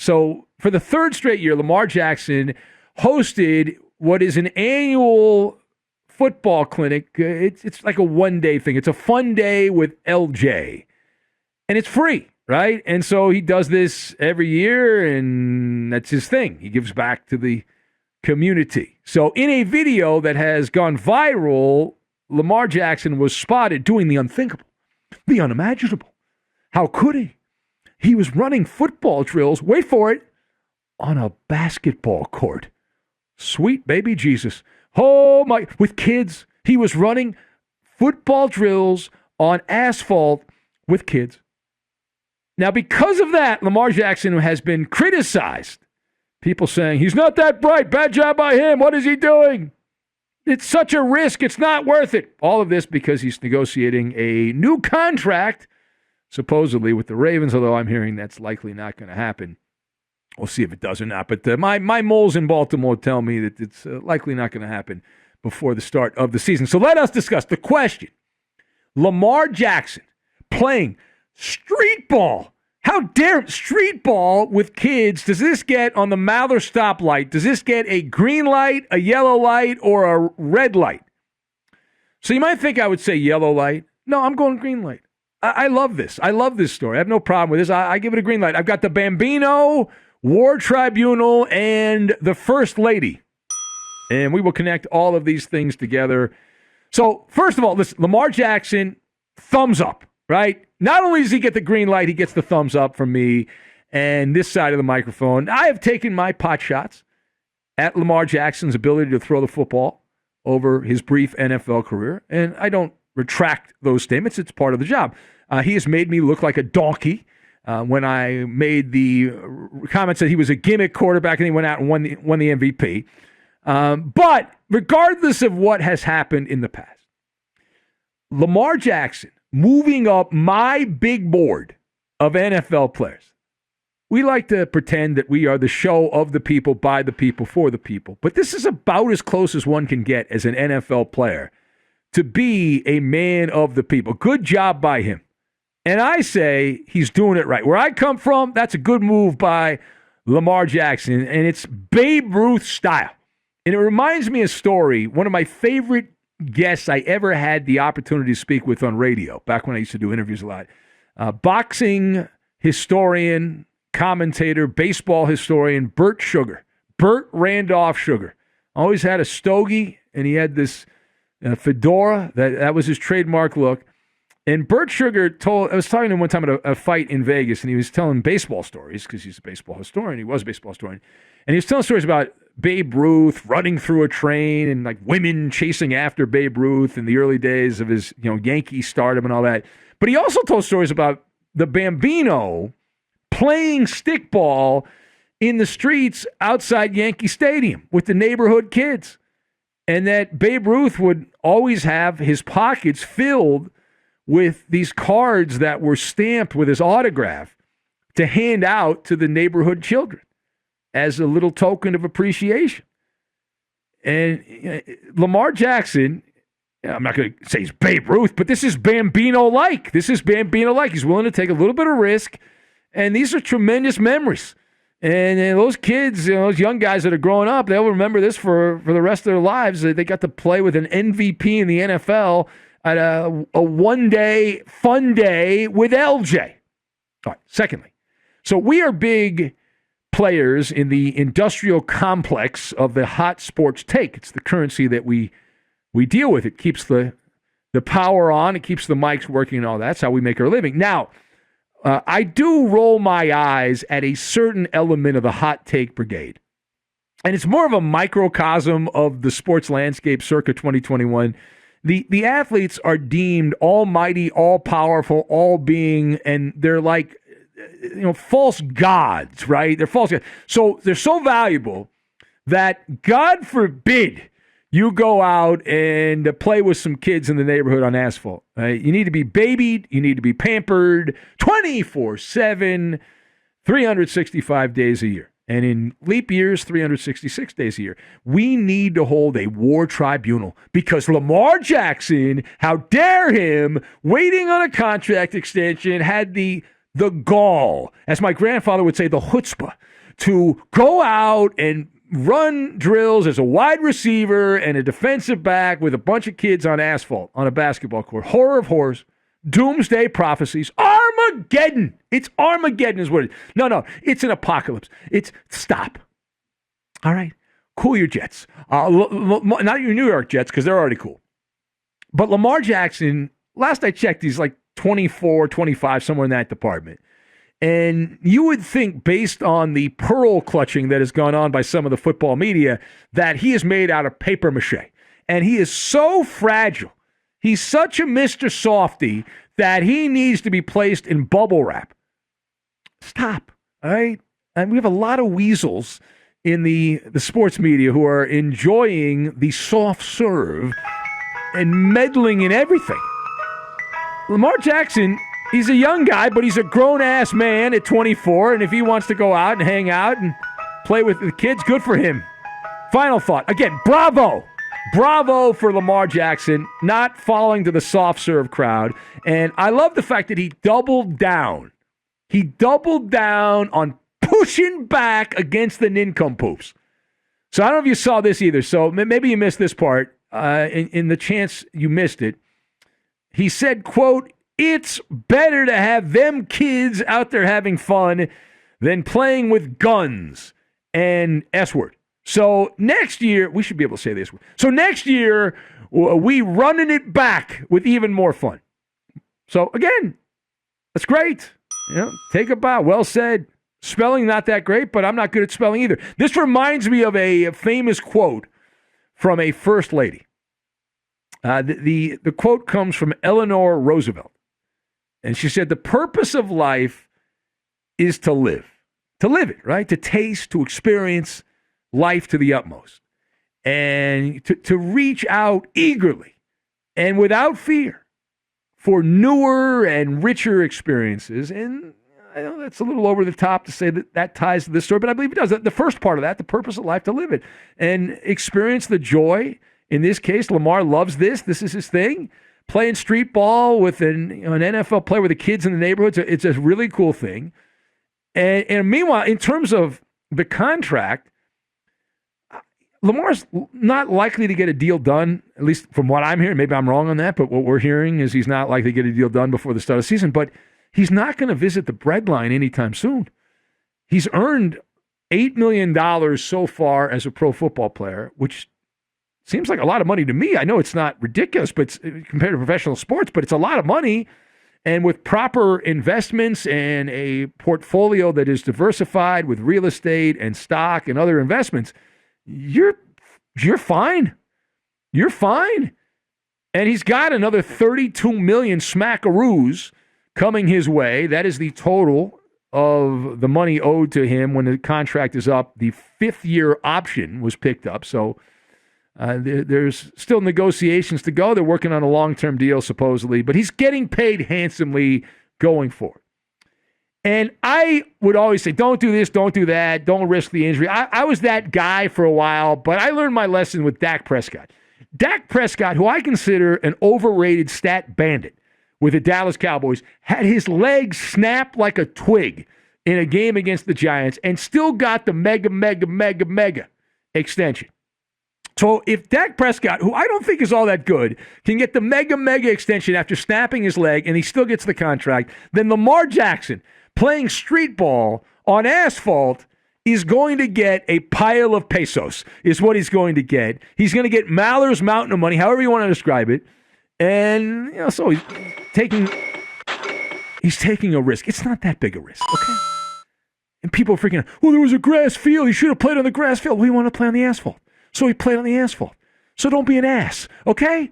So for the third straight year, Lamar Jackson hosted what is an annual football clinic. It's like a one-day thing. It's a fun day with LJ. And it's free, right? And so he does this every year, and that's his thing. He gives back to the community. So in a video that has gone viral, Lamar Jackson was spotted doing the unthinkable, the unimaginable. How could he? He was running football drills, wait for it, on a basketball court. Sweet baby Jesus. Oh my, with kids. He was running football drills on asphalt with kids. Now, because of that, Lamar Jackson has been criticized. People saying, he's not that bright. Bad job by him. What is he doing? It's such a risk. It's not worth it. All of this because he's negotiating a new contract, supposedly with the Ravens, although I'm hearing that's likely not going to happen. We'll see if it does or not. But my moles in Baltimore tell me that it's likely not going to happen before the start of the season. So let us discuss the question. Lamar Jackson playing street ball. How dare street ball with kids? Does this get on the MALLER stoplight? Does this get a green light, a yellow light, or a red light? So you might think I would say yellow light. No, I'm going green light. I love this. I love this story. I have no problem with this. I give it a green light. I've got the Bambino, War Tribunal, and the First Lady. And we will connect all of these things together. So first of all, listen, Lamar Jackson, thumbs up, right? Not only does he get the green light, he gets the thumbs up from me and this side of the microphone. I have taken my pot shots at Lamar Jackson's ability to throw the football over his brief NFL career, and I don't retract those statements. It's part of the job. He has made me look like a donkey when I made the comments that he was a gimmick quarterback and he went out and won the MVP. But regardless of what has happened in the past, Lamar Jackson moving up my big board of NFL players. We like to pretend that we are the show of the people, by the people, for the people. But this is about as close as one can get as an NFL player to be a man of the people. Good job by him. And I say he's doing it right. Where I come from, that's a good move by Lamar Jackson, and it's Babe Ruth style. And it reminds me of a story, one of my favorite guests I ever had the opportunity to speak with on radio, back when I used to do interviews a lot. Boxing historian, commentator, baseball historian, Bert Randolph Sugar. Always had a stogie, and he had this fedora. That was his trademark look. And Bert Sugar I was talking to him one time at a fight in Vegas, and he was telling baseball stories, because he's a baseball historian. He was a baseball historian. And he was telling stories about Babe Ruth running through a train and like women chasing after Babe Ruth in the early days of his Yankee stardom and all that. But he also told stories about the Bambino playing stickball in the streets outside Yankee Stadium with the neighborhood kids. And that Babe Ruth would always have his pockets filled with these cards that were stamped with his autograph to hand out to the neighborhood children as a little token of appreciation. And Lamar Jackson, I'm not going to say he's Babe Ruth, but this is Bambino-like. He's willing to take a little bit of risk, and these are tremendous memories. And those kids, those young guys that are growing up, they'll remember this for the rest of their lives. They got to play with an MVP in the NFL at a one-day fun day with LJ. All right, secondly, so we are big players in the industrial complex of the hot sports take. It's the currency that we deal with. It keeps the power on. It keeps the mics working and all that. That's how we make our living. Now, I do roll my eyes at a certain element of the hot take brigade. And it's more of a microcosm of the sports landscape circa 2021. The athletes are deemed almighty, all-powerful, all-being, and they're like, false gods, right? They're false gods. So they're so valuable that, God forbid, you go out and play with some kids in the neighborhood on asphalt. Right? You need to be babied. You need to be pampered 24/7, 365 days a year. And in leap years, 366 days a year. We need to hold a war tribunal because Lamar Jackson, how dare him, waiting on a contract extension, had the the gall, as my grandfather would say, the chutzpah, to go out and run drills as a wide receiver and a defensive back with a bunch of kids on asphalt on a basketball court. Horror of horrors. Doomsday prophecies. Armageddon. It's Armageddon is what it is. No, it's an apocalypse. Stop. All right. Cool your jets. Not your New York Jets, because they're already cool. But Lamar Jackson, last I checked, he's like 24, 25, somewhere in that department. And you would think, based on the pearl clutching that has gone on by some of the football media, that he is made out of paper mache. And he is so fragile. He's such a Mr. Softy that he needs to be placed in bubble wrap. Stop. All right? And we have a lot of weasels in the sports media who are enjoying the soft serve and meddling in everything. Lamar Jackson, he's a young guy, but he's a grown-ass man at 24, and if he wants to go out and hang out and play with the kids, good for him. Final thought. Again, bravo. Bravo for Lamar Jackson, not falling to the soft serve crowd. And I love the fact that he doubled down. He doubled down on pushing back against the nincompoops. So I don't know if you saw this either. So maybe you missed this part. In the chance you missed it, he said, quote, "It's better to have them kids out there having fun than playing with guns and S-word. So next year, we should be able to say this. So next year, we running it back with even more fun." So again, that's great. Take a bow. Well said. Spelling not that great, but I'm not good at spelling either. This reminds me of a famous quote from a first lady. The quote comes from Eleanor Roosevelt. And she said, "The purpose of life is to live. To live it, right? To taste, to experience life to the utmost. And to reach out eagerly and without fear for newer and richer experiences." And I know that's a little over the top to say that ties to this story, but I believe it does. The first part of that, the purpose of life, to live it and experience the joy. In this case, Lamar loves this. This is his thing. Playing street ball with an NFL player with the kids in the neighborhood. It's a really cool thing. And meanwhile, in terms of the contract, Lamar's not likely to get a deal done, at least from what I'm hearing. Maybe I'm wrong on that, but what we're hearing is he's not likely to get a deal done before the start of the season. But he's not going to visit the breadline anytime soon. He's earned $8 million so far as a pro football player, which seems like a lot of money to me. I know it's not ridiculous, but compared to professional sports, but it's a lot of money. And with proper investments and a portfolio that is diversified with real estate and stock and other investments, you're fine. You're fine. And he's got another 32 million smackaroos coming his way. That is the total of the money owed to him when the contract is up. The fifth-year option was picked up, so there's still negotiations to go. They're working on a long-term deal, supposedly, but he's getting paid handsomely going forward. And I would always say, don't do this, don't do that, don't risk the injury. I was that guy for a while, but I learned my lesson with Dak Prescott. Dak Prescott, who I consider an overrated stat bandit with the Dallas Cowboys, had his legs snap like a twig in a game against the Giants and still got the mega extension. So if Dak Prescott, who I don't think is all that good, can get the mega extension after snapping his leg and he still gets the contract, then Lamar Jackson, playing street ball on asphalt, is going to get a pile of pesos, is what he's going to get. He's going to get Maller's mountain of money, however you want to describe it. And, so he's taking a risk. It's not that big a risk, okay? And people are freaking out, well, there was a grass field. He should have played on the grass field. We want to play on the asphalt. So he played on the asphalt. So don't be an ass, okay?